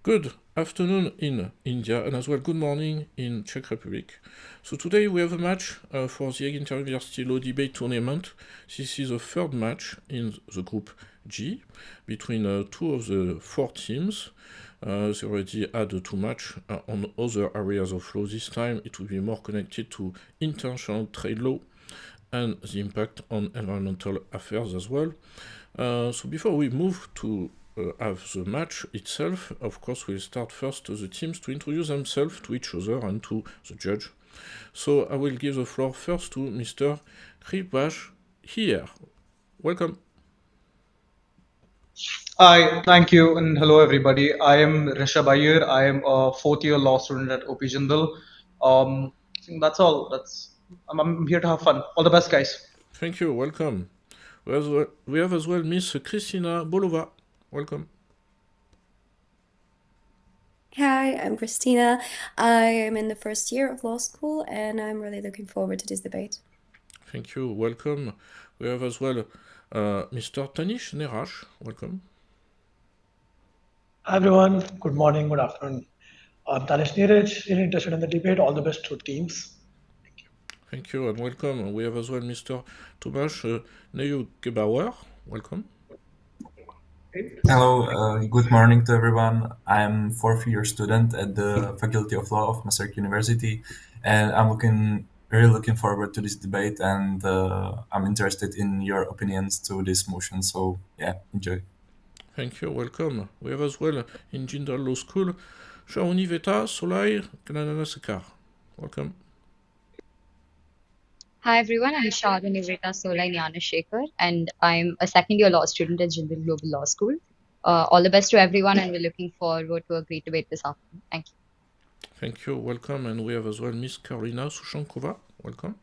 Good afternoon in India and as well good morning in Czech Republic. So today we have a match for the Egg Inter-University Law Debate Tournament. This is the third match in the Group G between two of the four teams. They already had two matches on other areas of law. This time it will be more connected to international trade law and the impact on environmental affairs as well. So before we move to have the match itself, of course we'll start first to the teams to introduce themselves to each other and to the judge. So I will give the floor first to Mr. Kripash here. Welcome. Hi, thank you, and hello everybody. I am Rishabh Iyer. I am a fourth year law student at OP Jindal. I think that's all. I'm here to have fun. All the best, guys. Thank you, welcome. We have as well Miss Christina Bolova. Welcome. Hi, I'm Christina. I am in the first year of law school and I'm really looking forward to this debate. Thank you, welcome. We have as well Mr. Tanish Nerash. Welcome. Hi everyone, good morning, good afternoon. I'm Tanish Neeraj, really interested in the debate. All the best to teams. Thank you. Thank you and welcome. We have as well Mr. Tomasz Neugebauer. Welcome. Hello, good morning to everyone. I'm fourth year student at the Faculty of Law of Masaryk University, and really looking forward to this debate, and I'm interested in your opinions to this motion. So yeah, enjoy. Thank you, welcome. We have as well in Jindal Law School, Shauniveta Solai Gnananasekar. Welcome. Hi everyone, I'm Shadha Nivrita Solai Shekhar, and I'm a second year law student at Jindal Global Law School. All the best to everyone, and we're looking forward to a great debate this afternoon. Thank you. Thank you, welcome. And we have as well Miss Karolina Sushankova. Welcome.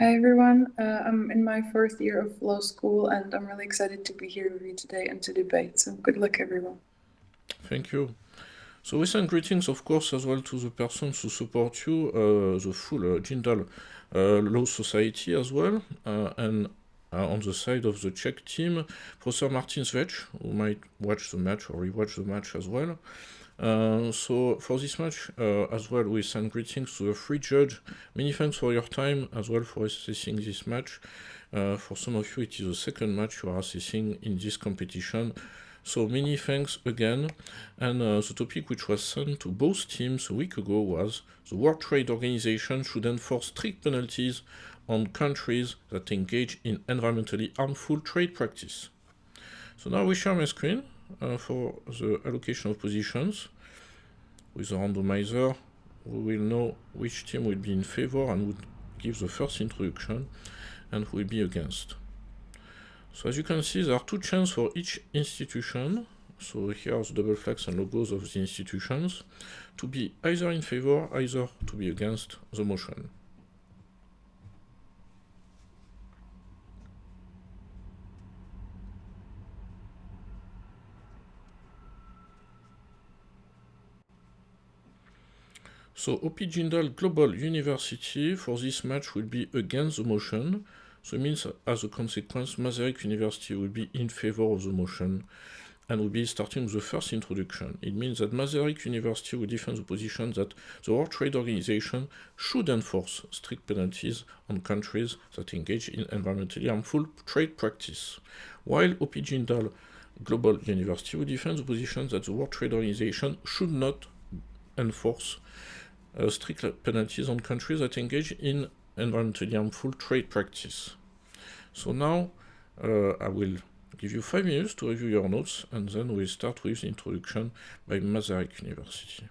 Hi everyone, I'm in my fourth year of law school and I'm really excited to be here with you today and to debate. So good luck everyone. Thank you. So we send greetings, of course, as well to the persons who support you, the full Jindal Law Society as well, and on the side of the Czech team, Professor Martin Svech, who might watch the match or rewatch the match as well. So for this match as well, we send greetings to the three judge. Many thanks for your time as well for assessing this match. For some of you, it is the second match you are assessing in this competition. So many thanks again. And the topic which was sent to both teams a week ago was the World Trade Organization should enforce strict penalties on countries that engage in environmentally harmful trade practice. So now we share my screen for the allocation of positions. With the randomizer, we will know which team will be in favor and would give the first introduction and who will be against. So as you can see, there are two chances for each institution. So here are the double flags and logos of the institutions to be either in favor, either to be against the motion. So OP Jindal Global University for this match will be against the motion. So it means as a consequence, Masaryk University will be in favor of the motion and will be starting with the first introduction. It means that Masaryk University will defend the position that the World Trade Organization should enforce strict penalties on countries that engage in environmentally harmful trade practice, while OP Jindal Global University will defend the position that the World Trade Organization should not enforce strict penalties on countries that engage in environmentally harmful trade practice. So now I will give you 5 minutes to review your notes and then we'll start with the introduction by Masaryk University.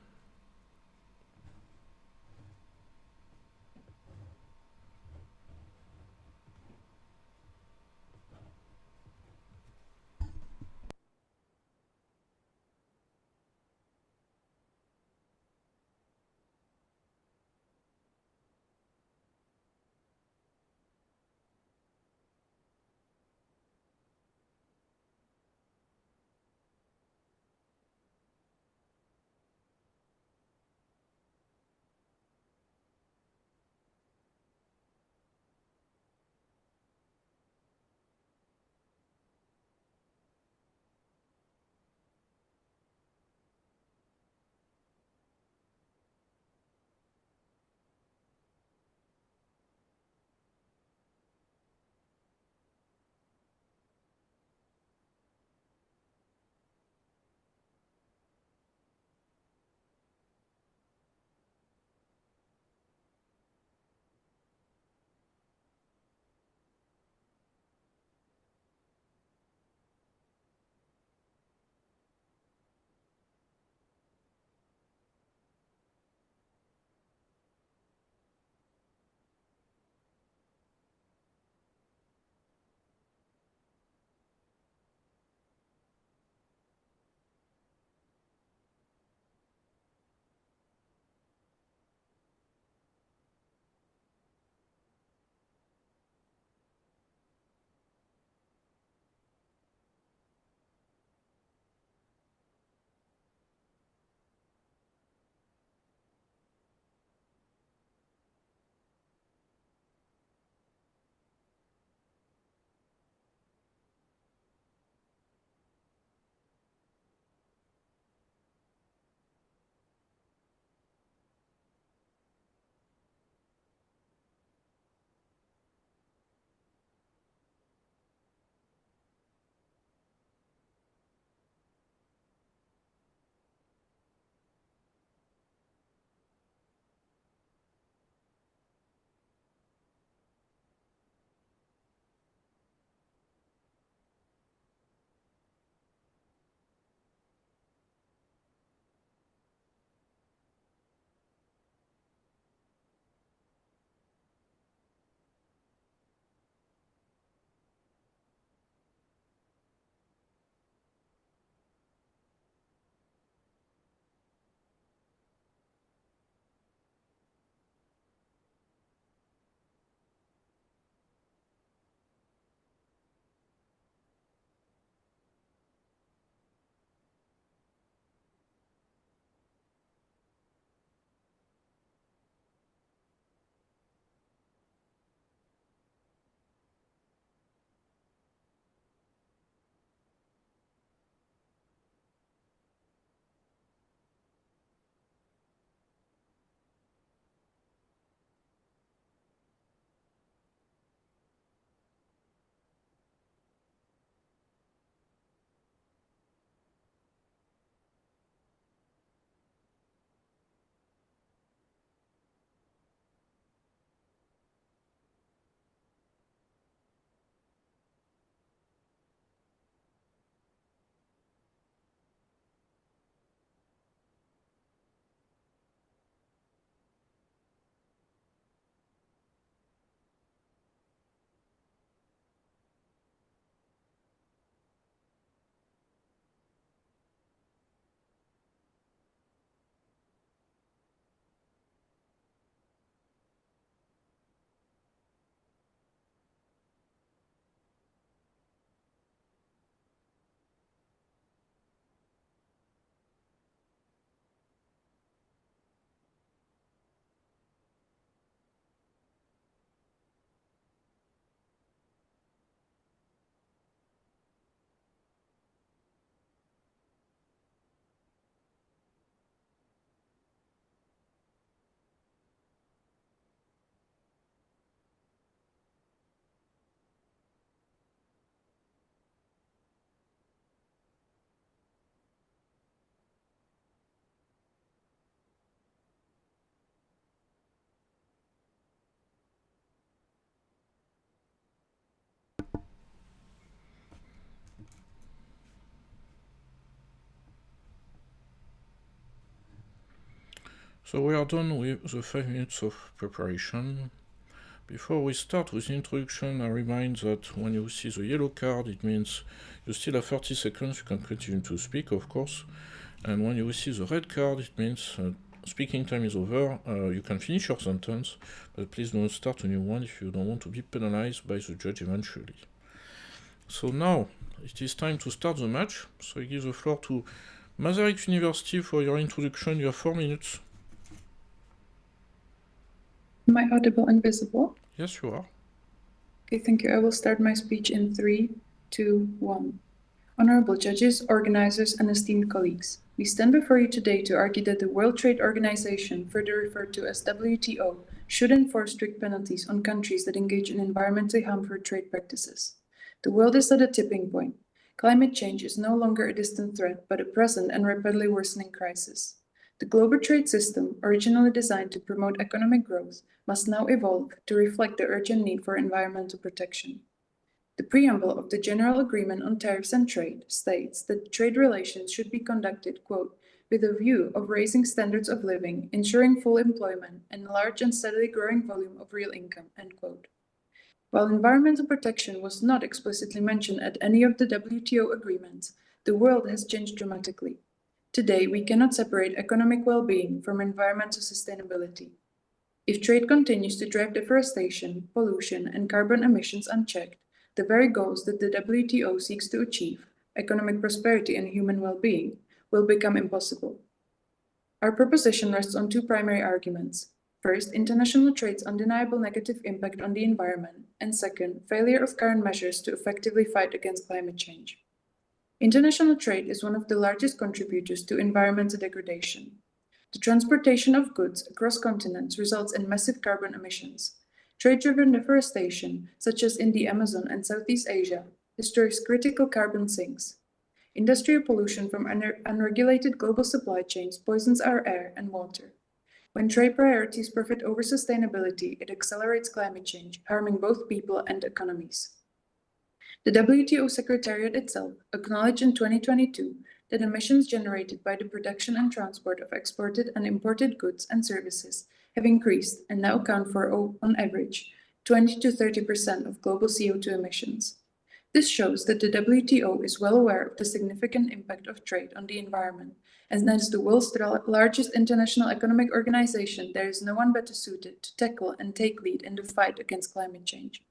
So we are done with the 5 minutes of preparation. Before we start with the introduction, I remind that when you see the yellow card, it means you still have 30 seconds, you can continue to speak, of course. And when you see the red card, it means speaking time is over, you can finish your sentence, but please don't start a new one if you don't want to be penalized by the judge eventually. So now, it is time to start the match, so I give the floor to Masaryk University for your introduction. You have 4 minutes. Am I audible and visible? Yes, you are. Okay, thank you. I will start my speech in 3, 2, 1. Honorable judges, organizers, and esteemed colleagues, we stand before you today to argue that the World Trade Organization, further referred to as WTO, should enforce strict penalties on countries that engage in environmentally harmful trade practices. The world is at a tipping point. Climate change is no longer a distant threat, but a present and rapidly worsening crisis. The global trade system, originally designed to promote economic growth, must now evolve to reflect the urgent need for environmental protection. The preamble of the General Agreement on Tariffs and Trade states that trade relations should be conducted, quote, with a view of raising standards of living, ensuring full employment, and a large and steadily growing volume of real income, end quote. While environmental protection was not explicitly mentioned at any of the WTO agreements, the world has changed dramatically. Today, we cannot separate economic well-being from environmental sustainability. If trade continues to drive deforestation, pollution, and carbon emissions unchecked, the very goals that the WTO seeks to achieve, economic prosperity and human well-being, will become impossible. Our proposition rests on 2 primary arguments. First, international trade's undeniable negative impact on the environment, and second, failure of current measures to effectively fight against climate change. International trade is one of the largest contributors to environmental degradation. The transportation of goods across continents results in massive carbon emissions. Trade-driven deforestation, such as in the Amazon and Southeast Asia, destroys critical carbon sinks. Industrial pollution from unregulated global supply chains poisons our air and water. When trade priorities profit over sustainability, it accelerates climate change, harming both people and economies. The WTO Secretariat itself acknowledged in 2022 that emissions generated by the production and transport of exported and imported goods and services have increased and now account for, on average, 20 to 30% of global CO2 emissions. This shows that the WTO is well aware of the significant impact of trade on the environment, and as the world's largest international economic organization, there is no one better suited to tackle and take lead in the fight against climate change.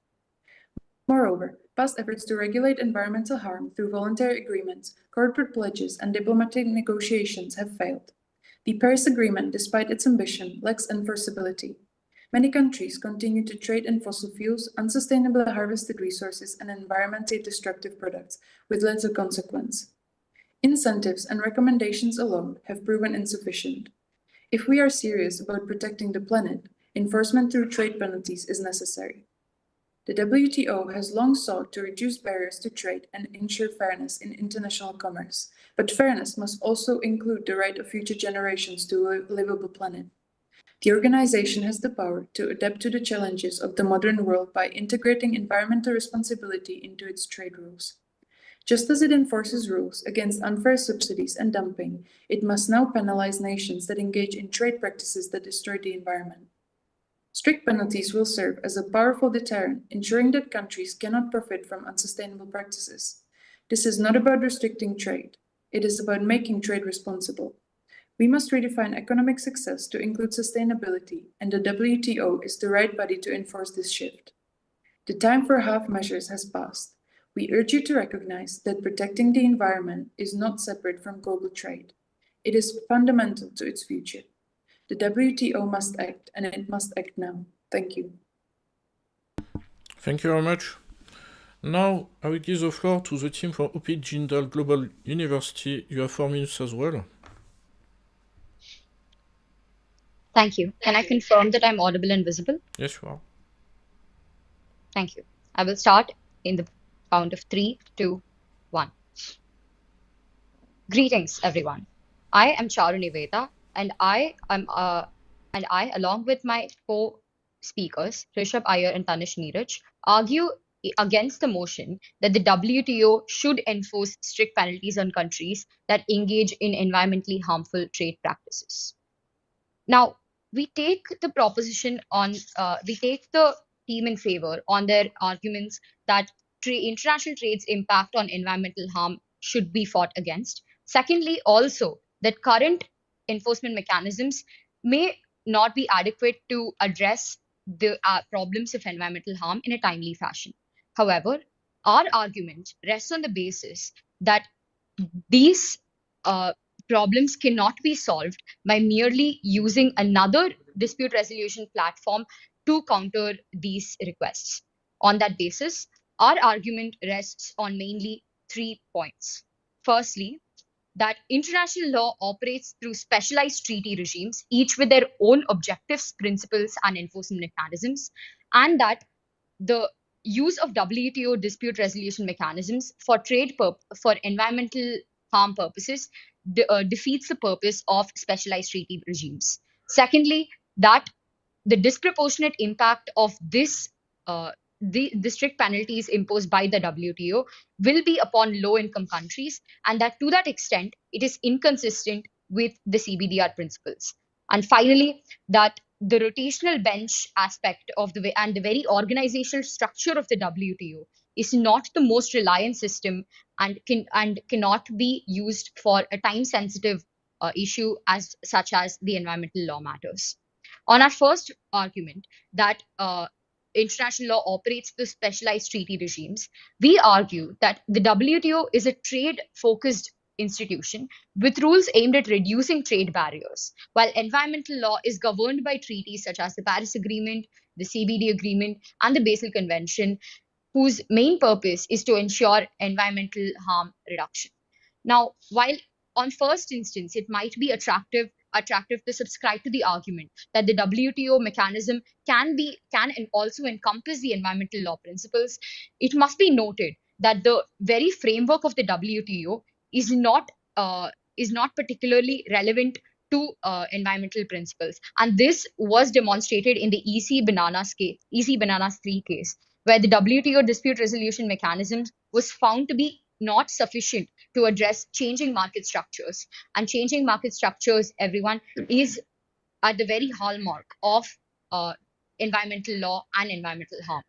Moreover, past efforts to regulate environmental harm through voluntary agreements, corporate pledges, and diplomatic negotiations have failed. The Paris Agreement, despite its ambition, lacks enforceability. Many countries continue to trade in fossil fuels, unsustainably harvested resources, and environmentally destructive products with little consequence. Incentives and recommendations alone have proven insufficient. If we are serious about protecting the planet, enforcement through trade penalties is necessary. The WTO has long sought to reduce barriers to trade and ensure fairness in international commerce, but fairness must also include the right of future generations to a livable planet. The organization has the power to adapt to the challenges of the modern world by integrating environmental responsibility into its trade rules. Just as it enforces rules against unfair subsidies and dumping, it must now penalize nations that engage in trade practices that destroy the environment. Strict penalties will serve as a powerful deterrent, ensuring that countries cannot profit from unsustainable practices. This is not about restricting trade. It is about making trade responsible. We must redefine economic success to include sustainability, and the WTO is the right body to enforce this shift. The time for half measures has passed. We urge you to recognize that protecting the environment is not separate from global trade. It is fundamental to its future. The WTO must act, and it must act now. Thank you. Thank you very much. Now, I will give the floor to the team for UP Jindal Global University. You have 4 minutes as well. Thank you. Can I confirm that I'm audible and visible? Yes, you are. Thank you. I will start in the count of 3, 2, 1. Greetings, everyone. I am Charu Niveta, and I, along with my co-speakers, Rishabh Iyer and Tanish Neeraj, argue against the motion that the WTO should enforce strict penalties on countries that engage in environmentally harmful trade practices. Now, we take the proposition on, we take the team in favor on their arguments that international trade's impact on environmental harm should be fought against. Secondly, also that current enforcement mechanisms may not be adequate to address the problems of environmental harm in a timely fashion. However, our argument rests on the basis that these problems cannot be solved by merely using another dispute resolution platform to counter these requests. On that basis, our argument rests on mainly 3 points. Firstly, that international law operates through specialized treaty regimes, each with their own objectives, principles, and enforcement mechanisms, and that the use of WTO dispute resolution mechanisms for for environmental harm purposes defeats the purpose of specialized treaty regimes. Secondly, that the disproportionate impact of the strict penalties imposed by the WTO will be upon low-income countries, and that to that extent, it is inconsistent with the CBDR principles. And finally, that the rotational bench aspect of and the very organizational structure of the WTO is not the most reliant system and cannot be used for a time-sensitive issue such as the environmental law matters. On our first argument that international law operates through specialized treaty regimes, we argue that the WTO is a trade-focused institution with rules aimed at reducing trade barriers, while environmental law is governed by treaties such as the Paris Agreement, the CBD Agreement, and the Basel Convention, whose main purpose is to ensure environmental harm reduction. Now, while on first instance it might be attractive to subscribe to the argument that the WTO mechanism can also encompass the environmental law principles, it must be noted that the very framework of the WTO is not particularly relevant to environmental principles, and this was demonstrated in the EC Bananas 3 case, where the WTO dispute resolution mechanism was found to be not sufficient to address changing market structures. And changing market structures, everyone, is at the very hallmark of environmental law and environmental harm.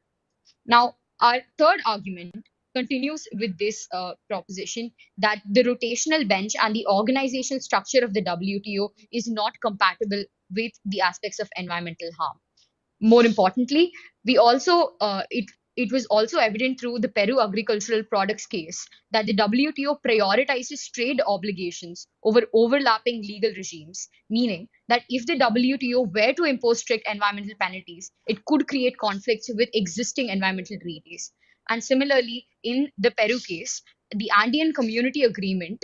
Now, our third argument continues with this proposition that the rotational bench and the organizational structure of the WTO is not compatible with the aspects of environmental harm. More importantly, we also it was also evident through the Peru agricultural products case that the WTO prioritizes trade obligations over overlapping legal regimes, meaning that if the WTO were to impose strict environmental penalties, it could create conflicts with existing environmental treaties. And similarly, in the Peru case, the Andean Community Agreement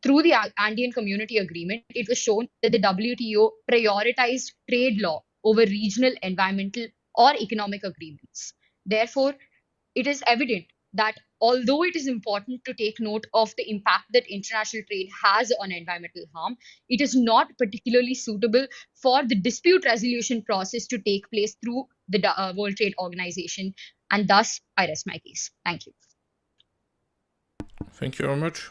through the Andean Community Agreement, it was shown that the WTO prioritized trade law over regional environmental or economic agreements. Therefore, it is evident that although it is important to take note of the impact that international trade has on environmental harm, it is not particularly suitable for the dispute resolution process to take place through the World Trade Organization. And thus, I rest my case. Thank you. Thank you very much.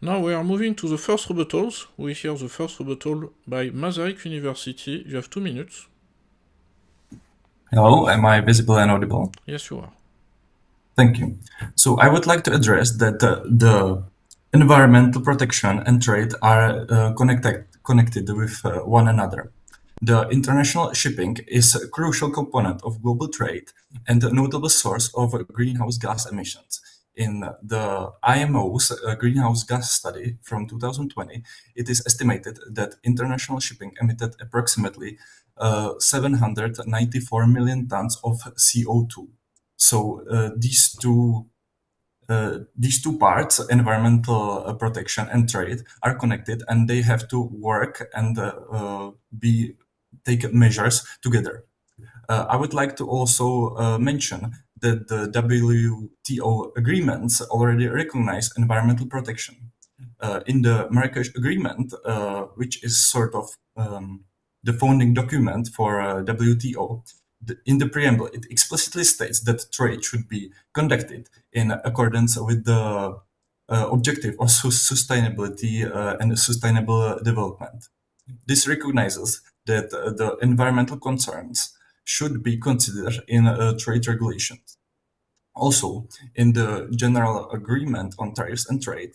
Now we are moving to the first rebuttals. We hear the first rebuttal by Masaryk University. You have 2 minutes. Hello, am I visible and audible? Yes, you are. Thank you. So I would like to address that the environmental protection and trade are connected with one another. The international shipping is a crucial component of global trade and a notable source of greenhouse gas emissions. In the IMO's greenhouse gas study from 2020, it is estimated that international shipping emitted approximately 794 million tons of CO2. So these two parts, environmental protection and trade, are connected, and they have to work and take measures together. I would like to also mention that the WTO agreements already recognize environmental protection. In the Marrakesh Agreement, which is sort of the founding document for WTO, in the preamble, it explicitly states that trade should be conducted in accordance with the objective of sustainability and sustainable development. This recognizes that the environmental concerns should be considered in trade regulations. Also, in the General Agreement on Tariffs and Trade,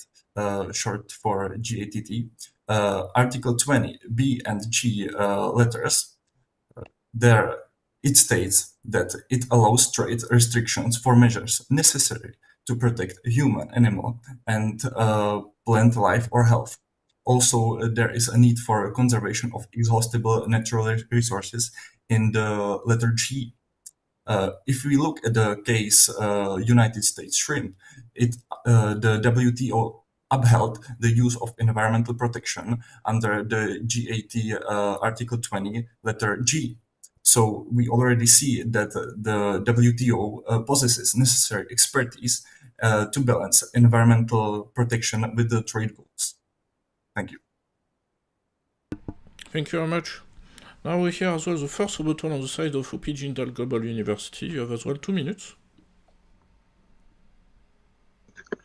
short for GATT, Article 20, B and G letters, there it states that it allows trade restrictions for measures necessary to protect human, animal, and plant life or health. Also, there is a need for conservation of exhaustible natural resources in the letter G. If we look at the case United States shrimp, the WTO upheld the use of environmental protection under the GATT Article 20, letter G. So we already see that the WTO possesses necessary expertise to balance environmental protection with the trade goals. Thank you. Thank you very much. Now we hear as well the first rebuttal on the side of UP Jindal Global University. You have as well 2 minutes.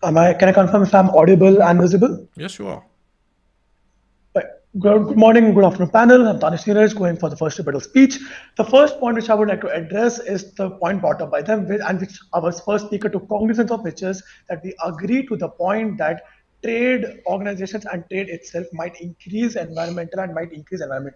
Can I confirm if I'm audible and visible? Yes, you are. Good morning, good afternoon, panel. I'm Tanish Neeraj, going for the first rebuttal speech. The first point which I would like to address is the point brought up by them, and which our first speaker took cognizance of, which is that we agree to the point that trade organizations and trade itself might increase environmental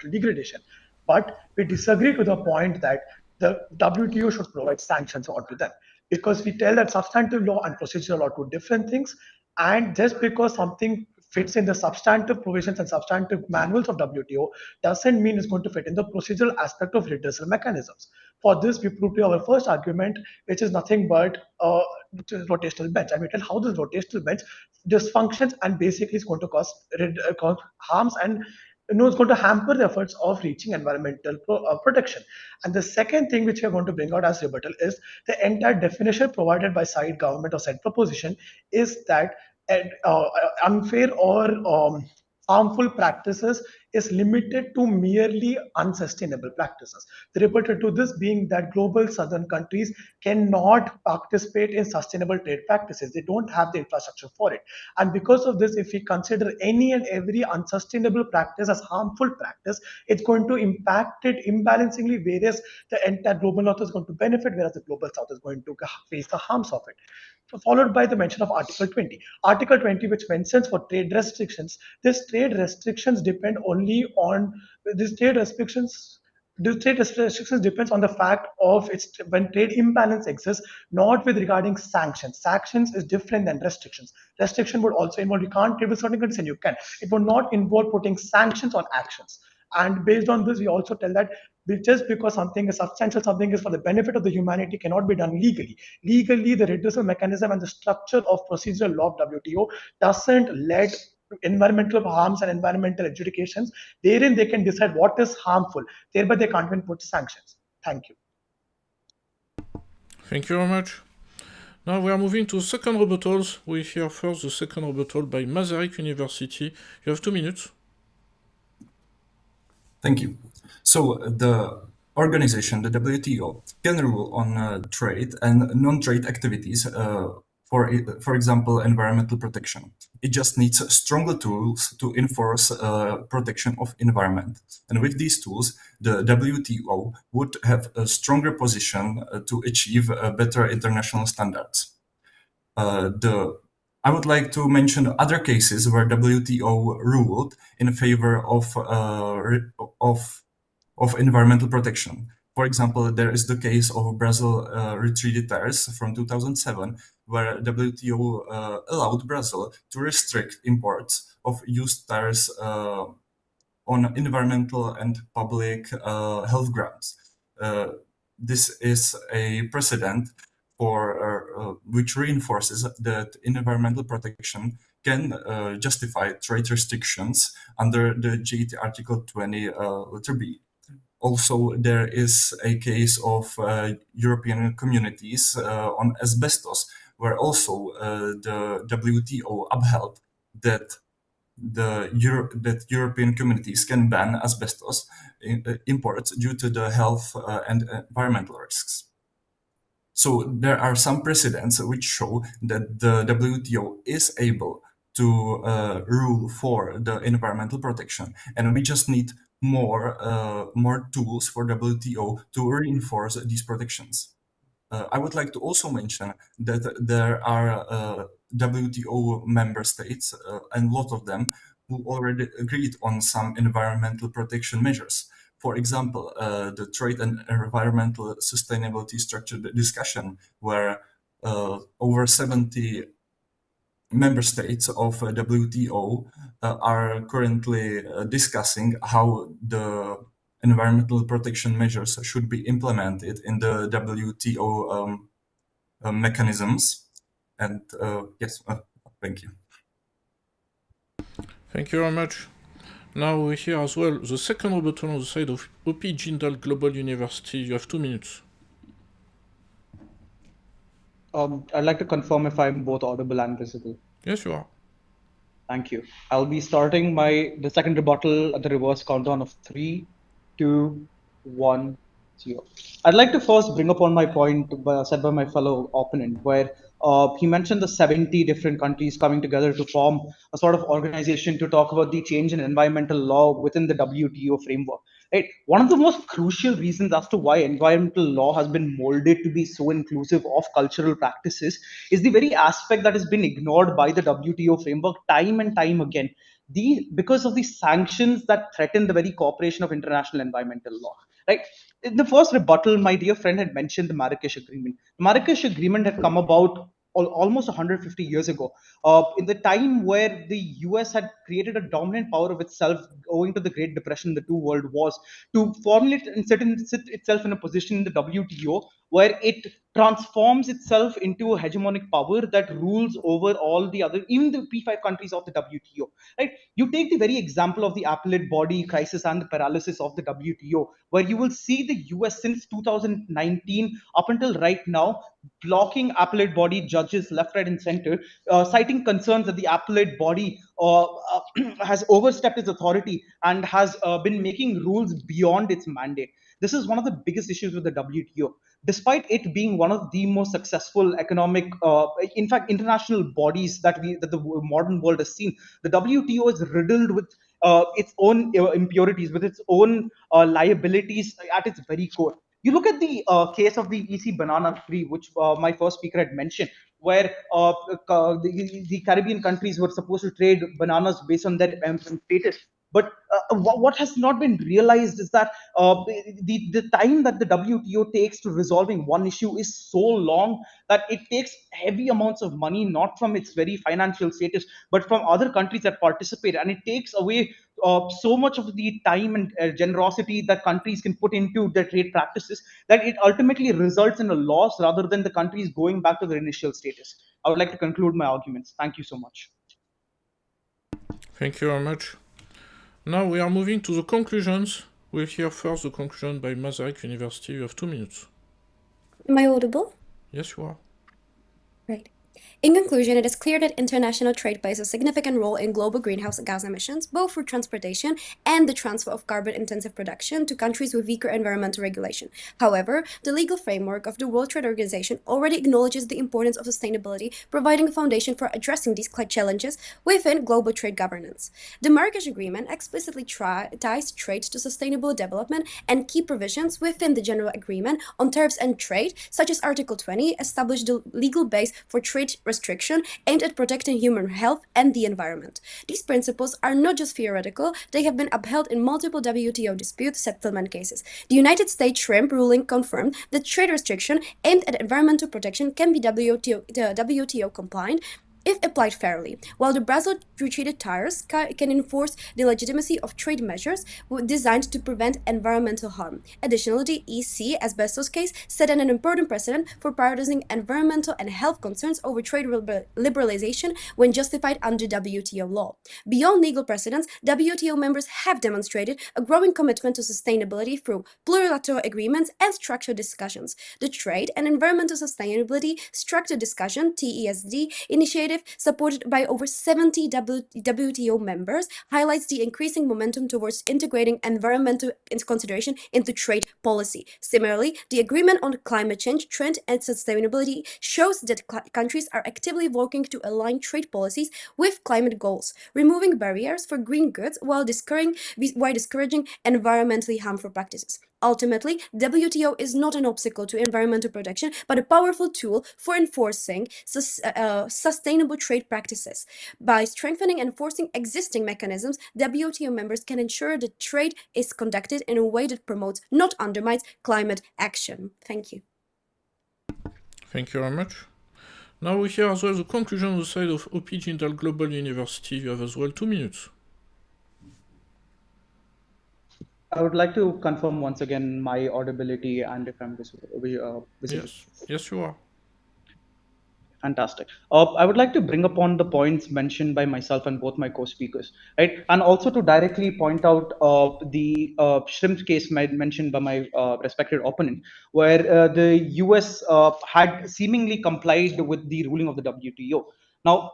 degradation. But we disagree to the point that the WTO should provide sanctions onto them, because we tell that substantive law and procedural law are two different things. And just because something fits in the substantive provisions and substantive manuals of WTO doesn't mean it's going to fit in the procedural aspect of redressal mechanisms. For this, we prove to our first argument, which is nothing but rotational bench. And we tell how this rotational bench dysfunctions and basically is going to cause harms and it's going to hamper the efforts of reaching environmental protection. And the second thing which we are going to bring out as rebuttal is the entire definition provided by side government or side proposition is that unfair or harmful practices is limited to merely unsustainable practices. The rebuttal to this being that global southern countries cannot participate in sustainable trade practices. They don't have the infrastructure for it. And because of this, if we consider any and every unsustainable practice as harmful practice, it's going to impact it imbalancingly, whereas the entire global north is going to benefit, whereas the global south is going to face the harms of it. Followed by the mention of Article 20. Article 20, which mentions for trade restrictions, these trade restrictions depend only on these trade restrictions. The trade restrictions depends on the fact of its when trade imbalance exists, not with regarding sanctions. Sanctions is different than restrictions. Restriction would also involve you can't trade with certain countries and you can. It would not involve putting sanctions on actions. And based on this, we also tell that just because something is substantial, something is for the benefit of the humanity cannot be done legally. Legally, the redressal mechanism and the structure of procedural law of WTO doesn't let environmental harms and environmental adjudications, wherein they can decide what is harmful. Thereby, they can't even put sanctions. Thank you. Thank you very much. Now we are moving to second rebuttals. We hear first the second rebuttal by Masaryk University. You have 2 minutes. Thank you. So the organization, the WTO, can rule on trade and non-trade activities, for example, environmental protection. It just needs stronger tools to enforce protection of environment. And with these tools, the WTO would have a stronger position to achieve better international standards. I would like to mention other cases where WTO ruled in favor of environmental protection. For example, there is the case of Brazil retreated tires from 2007, where WTO allowed Brazil to restrict imports of used tires on environmental and public health grounds. This is a precedent for which reinforces that environmental protection can justify trade restrictions under the GATT Article 20, letter B. Also, there is a case of European communities on asbestos, where also the WTO upheld that European communities can ban asbestos imports due to the health and environmental risks. So there are some precedents which show that the WTO is able to rule for the environmental protection, and we just need more tools for WTO to reinforce these protections. I would like to also mention that there are WTO member states, and a lot of them, who already agreed on some environmental protection measures. For example, the Trade and Environmental Sustainability Structured Discussion, where over 70 member states of WTO are currently discussing how the environmental protection measures should be implemented in the WTO mechanisms. And yes, thank you. Thank you very much. Now we hear as well the second rebuttal on the side of OP Jindal Global University. You have 2 minutes. I'd like to confirm if I'm both audible and visible. Yes, you are. Thank you. I'll be starting the second rebuttal at the reverse countdown of 3, 2, 1, 0. I'd like to first bring upon my point said by my fellow opponent, where he mentioned the 70 different countries coming together to form a sort of organization to talk about the change in environmental law within the WTO framework. Right? One of the most crucial reasons as to why environmental law has been molded to be so inclusive of cultural practices is the very aspect that has been ignored by the WTO framework time and time again. Because of the sanctions that threaten the very cooperation of international environmental law. Right? In the first rebuttal, my dear friend had mentioned the Marrakesh Agreement. The Marrakesh Agreement had come about almost 150 years ago, in the time where the US had created a dominant power of itself owing to the Great Depression, the two world wars, to formulate and sit itself in a position in the WTO where it transforms itself into a hegemonic power that rules over all the other, even the P5 countries of the WTO. Right? You take the very example of the appellate body crisis and the paralysis of the WTO, where you will see the US since 2019 up until right now blocking appellate body judges left, right, and center, citing concerns that the appellate body has overstepped its authority and has been making rules beyond its mandate. This is one of the biggest issues with the WTO. Despite it being one of the most successful economic, in fact, international bodies that the modern world has seen, the WTO is riddled with its own impurities, with its own liabilities at its very core. You look at the case of the EC banana tree, which my first speaker had mentioned, where the Caribbean countries were supposed to trade bananas based on their status. But what has not been realized is that the time that the WTO takes to resolving one issue is so long that it takes heavy amounts of money, not from its very financial status, but from other countries that participate. And it takes away so much of the time and generosity that countries can put into their trade practices that it ultimately results in a loss rather than the countries going back to their initial status. I would like to conclude my arguments. Thank you so much. Thank you very much. Now we are moving to the conclusions. We'll hear first the conclusion by Masaryk University. You have 2 minutes. Am I audible? Yes, you are. Right. In conclusion, it is clear that international trade plays a significant role in global greenhouse gas emissions, both for transportation and the transfer of carbon-intensive production to countries with weaker environmental regulation. However, the legal framework of the World Trade Organization already acknowledges the importance of sustainability, providing a foundation for addressing these challenges within global trade governance. The Marrakesh Agreement explicitly ties trade to sustainable development, and key provisions within the General Agreement on Tariffs and Trade, such as Article 20, establish the legal base for trade restriction aimed at protecting human health and the environment. These principles are not just theoretical, they have been upheld in multiple WTO dispute settlement cases. The United States shrimp ruling confirmed that trade restriction aimed at environmental protection can be WTO compliant if applied fairly, while the Brazil retreated tires can enforce the legitimacy of trade measures designed to prevent environmental harm. Additionally, the EC asbestos case set an important precedent for prioritizing environmental and health concerns over trade liberalization when justified under WTO law. Beyond legal precedents, WTO members have demonstrated a growing commitment to sustainability through plurilateral agreements and structured discussions. The Trade and Environmental Sustainability Structured Discussion (TESD) initiated initiative, supported by over 70 WTO members, highlights the increasing momentum towards integrating environmental consideration into trade policy. Similarly, the agreement on climate change, trend, and sustainability shows that countries are actively working to align trade policies with climate goals, removing barriers for green goods while discouraging environmentally harmful practices. Ultimately, WTO is not an obstacle to environmental protection, but a powerful tool for enforcing sustainable trade practices. By strengthening and enforcing existing mechanisms, WTO members can ensure that trade is conducted in a way that promotes, not undermines, climate action. Thank you. Thank you very much. Now we hear as well the conclusion on the side of OP Jindal Global University. You have as well 2 minutes. I would like to confirm once again my audibility and if I'm visible. Yes, you are. Fantastic. I would like to bring upon the points mentioned by myself and both my co-speakers, right? And also to directly point out the shrimp case mentioned by my respected opponent, where the US had seemingly complied with the ruling of the WTO. Now,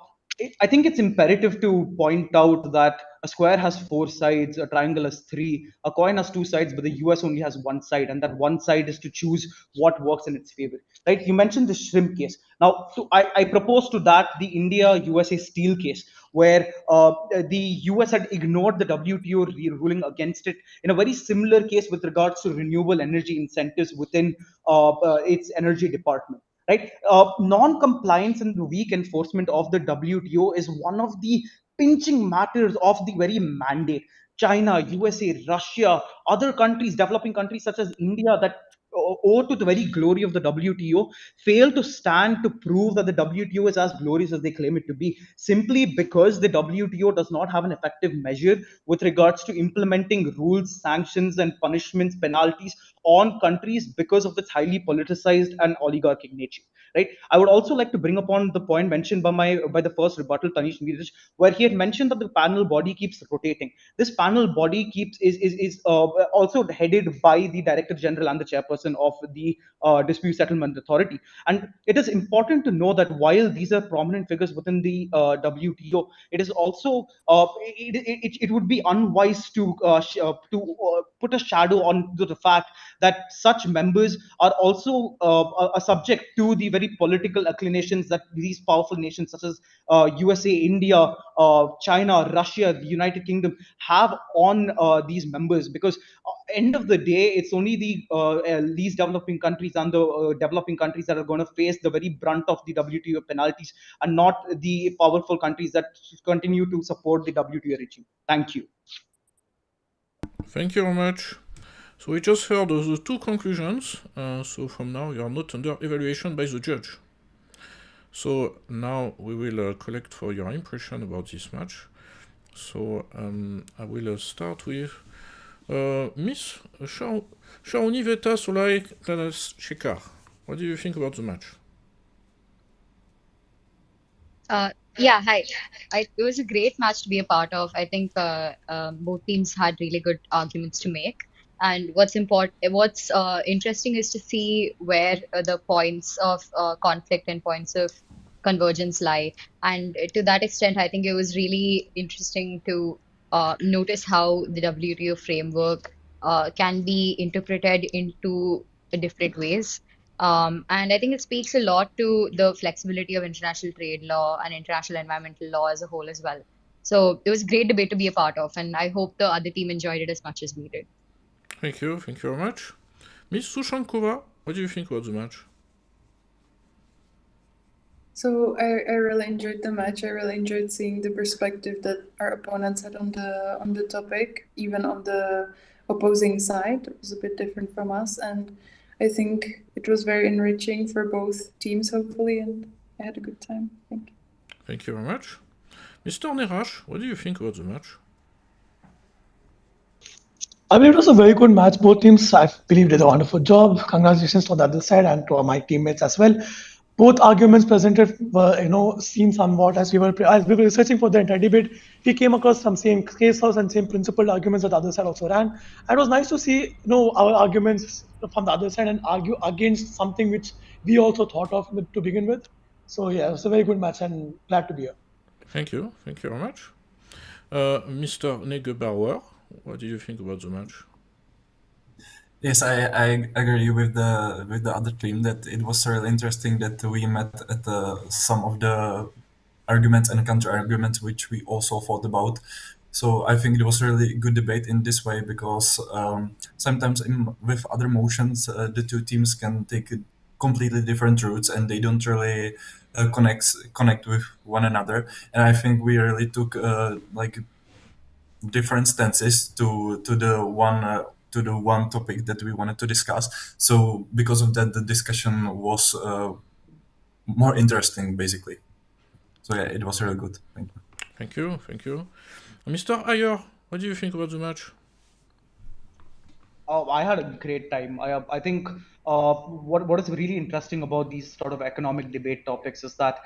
I think it's imperative to point out that a square has 4 sides, a triangle has 3, a coin has 2 sides, but the US only has 1 side, and that 1 side is to choose what works in its favor. Right? You mentioned the shrimp case. Now, I propose to that the India-USA steel case, where the US had ignored the WTO ruling against it in a very similar case with regards to renewable energy incentives within its energy department. Right? Non-compliance and weak enforcement of the WTO is one of the pinching matters of the very mandate. China, USA, Russia, other countries, developing countries such as India, that owe to the very glory of the WTO, fail to stand to prove that the WTO is as glorious as they claim it to be, simply because the WTO does not have an effective measure with regards to implementing rules, sanctions, and punishments, penalties on countries because of its highly politicized and oligarchic nature. Right? I would also like to bring upon the point mentioned by the first rebuttal, Tanish Neeraj, where he had mentioned that the panel body keeps rotating. This panel body is also headed by the Director General and the Chairperson of the Dispute Settlement Authority. And it is important to know that while these are prominent figures within the WTO, it is also it would be unwise to put a shadow on the fact that such members are also subject to the very political inclinations that these powerful nations such as USA, India, China, Russia, the United Kingdom have on these members. Because end of the day, it's only the least developing countries and the developing countries that are going to face the very brunt of the WTO penalties, and not the powerful countries that continue to support the WTO regime. Thank you. Thank you very much. So we just heard the 2 conclusions. So from now you are not under evaluation by the judge. So now we will collect for your impression about this match. So I will start with Miss Sharoniveta Solai Shekar. What do you think about the match? Yeah, hi. It was a great match to be a part of. I think both teams had really good arguments to make. And what's interesting is to see where the points of conflict and points of convergence lie. And to that extent, I think it was really interesting to notice how the WTO framework can be interpreted into different ways. And I think it speaks a lot to the flexibility of international trade law and international environmental law as a whole as well. So it was a great debate to be a part of, and I hope the other team enjoyed it as much as we did. Thank you very much. Miss Sushankova, what do you think about the match? So I really enjoyed the match. I really enjoyed seeing the perspective that our opponents had on the topic, even on the opposing side. It was a bit different from us, and I think it was very enriching for both teams, hopefully, and I had a good time. Thank you. Thank you very much. Mr. Nerash, what do you think about the match? I mean, it was a very good match. Both teams, I believe, did a wonderful job. Congratulations to the other side and to my teammates as well. Both arguments presented were, seen somewhat as we were researching for the entire debate. We came across some same case laws and same principled arguments that the other side also ran. And it was nice to see, our arguments from the other side and argue against something which we also thought of to begin with. So yeah, it was a very good match and glad to be here. Thank you very much. Mr. Negebauer, what do you think about the match? Yes, I agree with the other team that it was really interesting that we met at some of the arguments and counter arguments which we also thought about. So I think it was really good debate in this way because sometimes with other motions the two teams can take completely different routes and they don't really connect with one another. And I think we really took like different stances to the one topic that we wanted to discuss. So because of that, the discussion was more interesting, basically. So yeah, it was really good. Thank you. Thank you. Mr. Ayer, what do you think about the match? I had a great time. I think what is really interesting about these sort of economic debate topics is that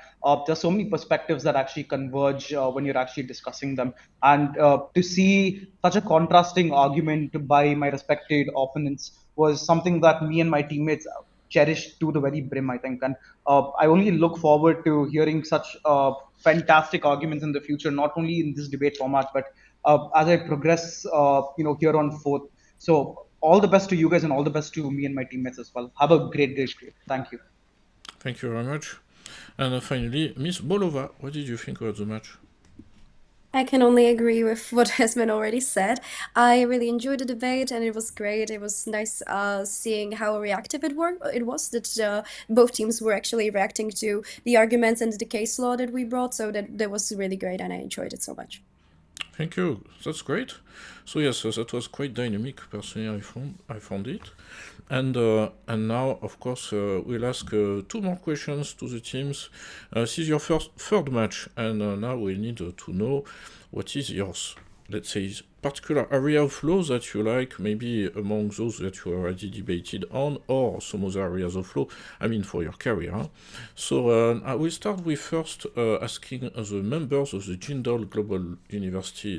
there's so many perspectives that actually converge when you're actually discussing them, and to see such a contrasting argument by my respected opponents was something that me and my teammates cherished to the very brim, I think, and I only look forward to hearing such fantastic arguments in the future, not only in this debate format, but as I progress, here on forth. So all the best to you guys and all the best to me and my teammates as well. Have a great day. Thank you. Thank you very much. And finally, Miss Bolova, what did you think about the match? I can only agree with what has been already said. I really enjoyed the debate and it was great. It was nice seeing how reactive it was, that both teams were actually reacting to the arguments and the case law that we brought. So that was really great and I enjoyed it so much. Thank you. That's great. So yes, that was quite dynamic. Personally, I found it. And now, of course, we'll ask 2 more questions to the teams. This is your third match, and now we need to know what is yours. Let's say particular area of law that you like, maybe among those that you already debated on, or some other areas of law, I mean for your career. So I will start with first asking the members of the Jindal Global University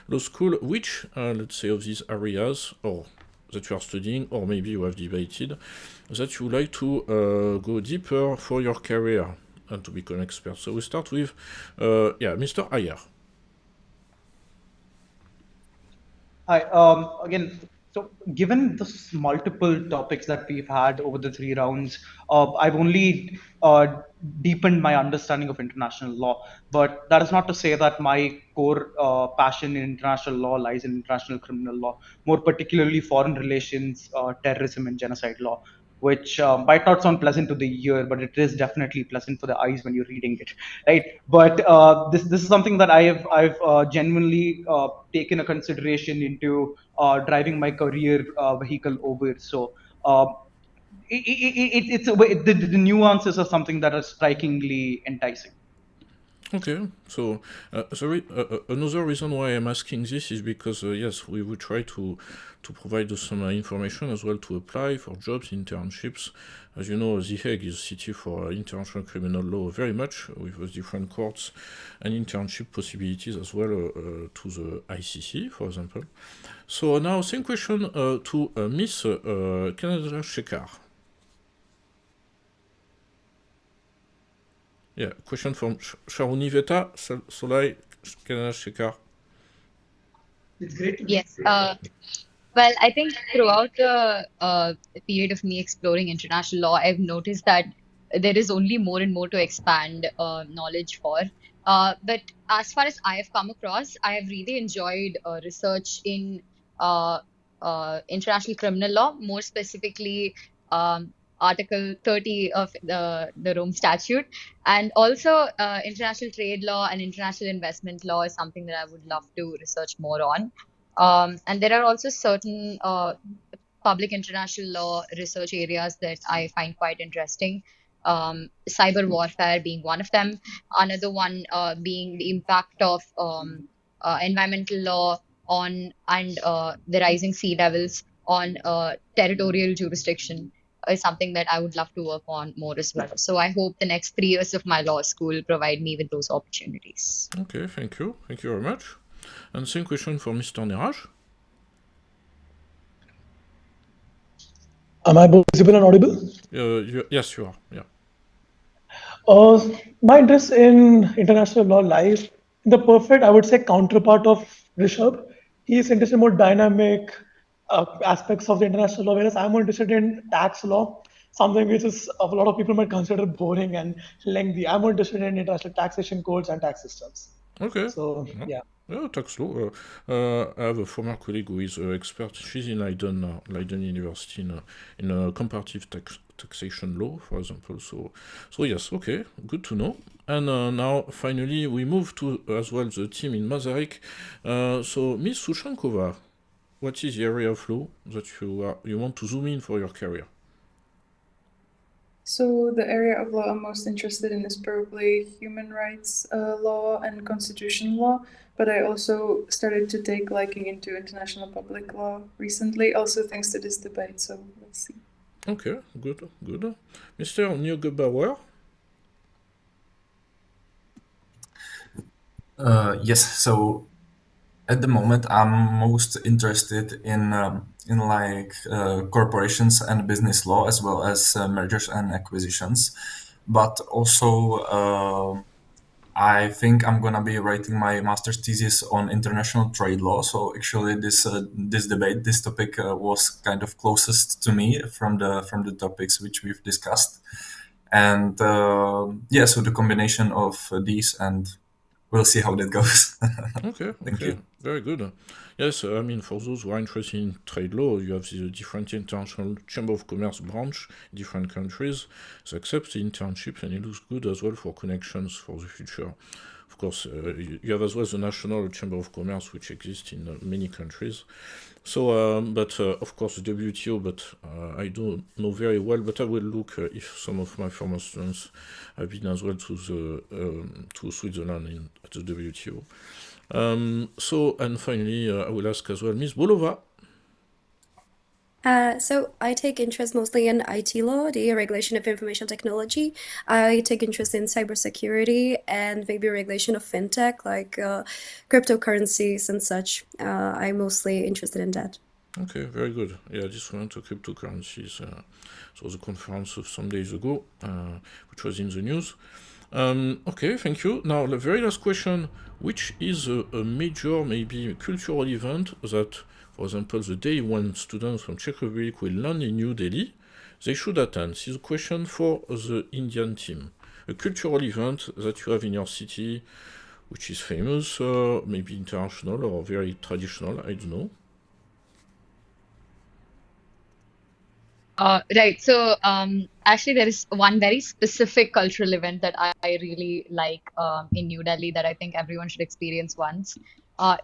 Law School, which, let's say, of these areas, or that you are studying, or maybe you have debated, that you would like to go deeper for your career and to become an expert. So we start with, Mr. Ayer. Hi. Again, so given the multiple topics that we've had over the 3 rounds, I've only deepened my understanding of international law. But that is not to say that my core passion in international law lies in international criminal law, more particularly foreign relations, terrorism, and genocide law, which might not sound pleasant to the ear, but it is definitely pleasant for the eyes when you're reading it, right? But this is something that I've genuinely taken a consideration into driving my career vehicle over. So the nuances are something that are strikingly enticing. Okay, so another reason why I'm asking this is because, yes, we will try to provide some information as well to apply for jobs, internships. As you know, The Hague is a city for international criminal law very much, with those different courts and internship possibilities as well to the ICC, for example. So now, same question to Miss Canada Shekhar. Yeah, question from Sharuni Veta, Solai, Canada Shekhar. It's great. Yes. Well, I think throughout the period of me exploring international law, I've noticed that there is only more and more to expand knowledge for. But as far as I have come across, I have really enjoyed research in international criminal law, more specifically Article 30 of the Rome Statute, and also international trade law and international investment law is something that I would love to research more on. And there are also certain public international law research areas that I find quite interesting. Cyber warfare being one of them. Another one being the impact of environmental law on and the rising sea levels on territorial jurisdiction is something that I would love to work on more as well. So I hope the next 3 years of my law school provide me with those opportunities. Okay, thank you. Thank you very much. And same question for Mr. Niraj. Am I both visible and audible? Yes, you are. Yeah. My interest in international law lies in the perfect, I would say, counterpart of Rishabh. He is interested in more dynamic aspects of the international law, whereas I'm more interested in tax law, something which is a lot of people might consider boring and lengthy. I'm more interested in international taxation codes and tax systems. Okay. So Yeah. yeah. Yeah, tax law. I have a former colleague who is an expert. She's in Leiden, Leiden University in comparative taxation law, for example. So yes, okay, good to know. And now, finally, we move to as well the team in Masaryk. So, Ms. Sushankova, what is the area of law that you want to zoom in for your career? So the area of law I'm most interested in is probably human rights law and constitutional law, but I also started to take liking into international public law recently, also thanks to this debate, so let's see. Okay, good, good. Mr. Neugebauer? Yes, so at the moment I'm most interested in like corporations and business law as well as mergers and acquisitions, but also I think I'm gonna be writing my master's thesis on international trade law. So actually, this topic was kind of closest to me from the topics which we've discussed, and yeah, so the combination of these, and we'll see how that goes. Okay, Thank okay, you. very good. Yes, I mean, for those who are interested in trade law, you have the different international chamber of commerce branch in different countries. They accept the internship, and it looks good as well for connections for the future. Of course, you have as well the national chamber of commerce, which exists in many countries. So, but of course, the WTO, but I don't know very well, but I will look if some of my former students have been as well to Switzerland at the WTO. So, and finally, I will ask as well, Ms. Bolova. So I take interest mostly in IT law, the regulation of information technology. I take interest in cybersecurity and maybe regulation of fintech, like cryptocurrencies and such. I'm mostly interested in that. Okay, very good. Yeah, this went to cryptocurrencies. So the conference of some days ago, which was in the news. Okay, thank you. Now, the very last question, which is a major, maybe cultural event that, for example, the day when students from Czech Republic will land in New Delhi, they should attend? This is a question for the Indian team. A cultural event that you have in your city, which is famous, maybe international or very traditional, I don't know. Right. So, actually, there is one very specific cultural event that I really like in New Delhi that I think everyone should experience once.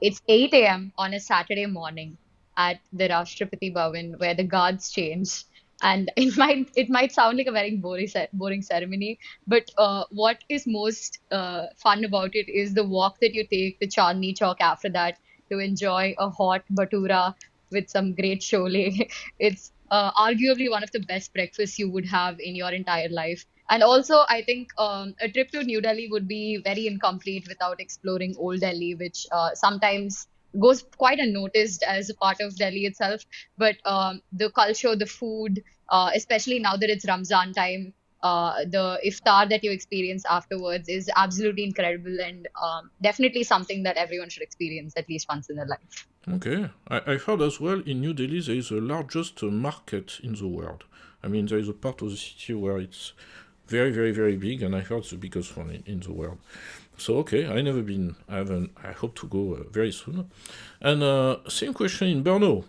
It's 8 a.m. on a Saturday morning at the Rashtrapati Bhavan, where the guards change. And it might sound like a very boring ceremony, but what is most fun about it is the walk that you take to Chandni Chowk after that to enjoy a hot bhatura with some great chole. It's arguably one of the best breakfasts you would have in your entire life. And also, I think a trip to New Delhi would be very incomplete without exploring Old Delhi, which sometimes goes quite unnoticed as a part of Delhi itself. But the culture, the food, especially now that it's Ramzan time, the iftar that you experience afterwards is absolutely incredible and definitely something that everyone should experience at least once in their life. Okay. I heard as well in New Delhi there is the largest market in the world. I mean, there is a part of the city where it's very, very, very big, and I heard it's the biggest one in the world. So, okay, I never been. I haven't. I hope to go very soon. And same question in Brno.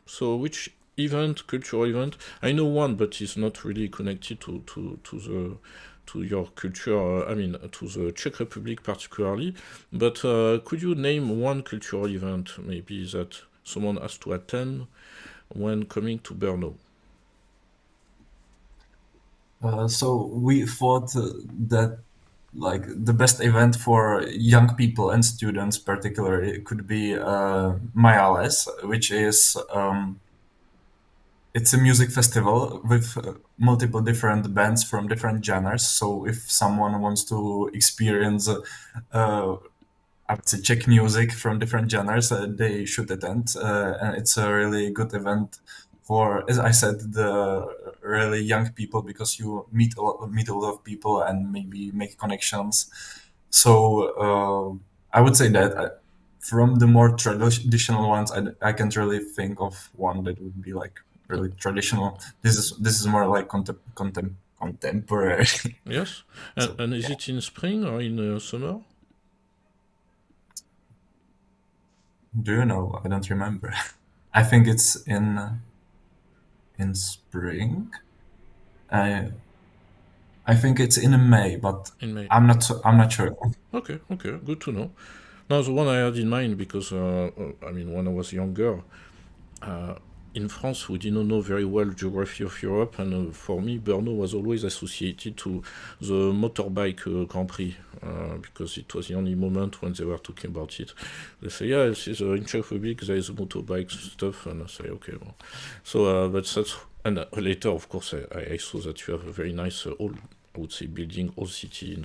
So, which event, cultural event? I know one, but it's not really connected to your culture. I mean, to the Czech Republic particularly. But could you name one cultural event, maybe that someone has to attend when coming to Brno? So we thought that like the best event for young people and students particularly could be Mayales, which is it's a music festival with multiple different bands from different genres. So if someone wants to experience I would say Czech music from different genres, they should attend, and it's a really good event for, as I said, the really young people, because you meet a lot of people and maybe make connections. So I would say that from the more traditional ones, I can't really think of one that would be like really traditional. This is more like contemporary. Yes, So, and is yeah. it in spring or in summer? Do you know? I don't remember. I think it's in spring. I think it's in May, but In May. I'm not sure. Okay, good to know. Now, the one I had in mind, because, I mean, when I was younger, in France, we did not know very well geography of Europe, and for me, Brno was always associated to the motorbike Grand Prix, because it was the only moment when they were talking about it. They say, yeah, this is in Czech Republic, there is motorbike stuff, and I say, okay, well. So, but that's, and later, of course, I saw that you have a very nice old, I would say, building, old city in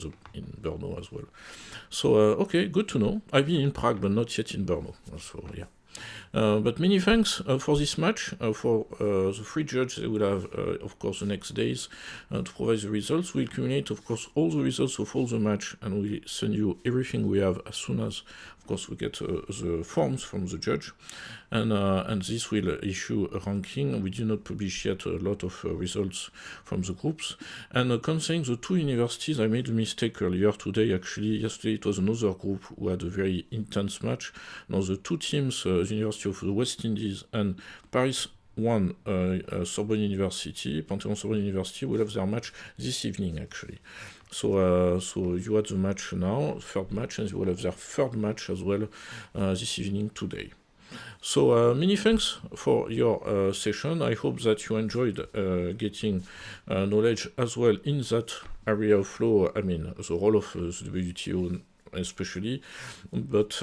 Brno as well. So, okay, good to know. I've been in Prague, but not yet in Brno, so yeah. But many thanks for this match. For the three judges, they will have, of course, the next days to provide the results. We'll accumulate, of course, all the results of all the match, and we'll send you everything we have as soon as, of course, we get the forms from the judge. And this will issue a ranking. We did not publish yet a lot of results from the groups. And concerning the two universities, I made a mistake earlier today. Actually, yesterday it was another group who had a very intense match. Now the two teams, the University of the West Indies and Paris 1 Sorbonne University, Panthéon-Sorbonne University, will have their match this evening, actually. So you had the match now, third match, and you will have their third match as well this evening today. So many thanks for your session. I hope that you enjoyed getting knowledge as well in that area of flow. I mean, the role of the WTO especially, but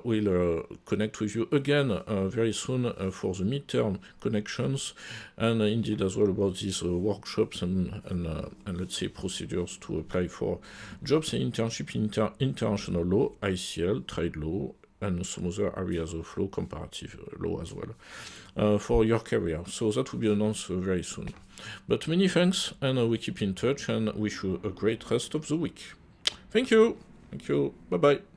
we'll connect with you again very soon for the midterm connections, and indeed as well about these workshops and let's say procedures to apply for jobs and internship in international law, ICL, trade law, and some other areas of law, comparative law as well, for your career. So that will be announced very soon. But many thanks, and we keep in touch, and wish you a great rest of the week. Thank you. Thank you. Bye-bye.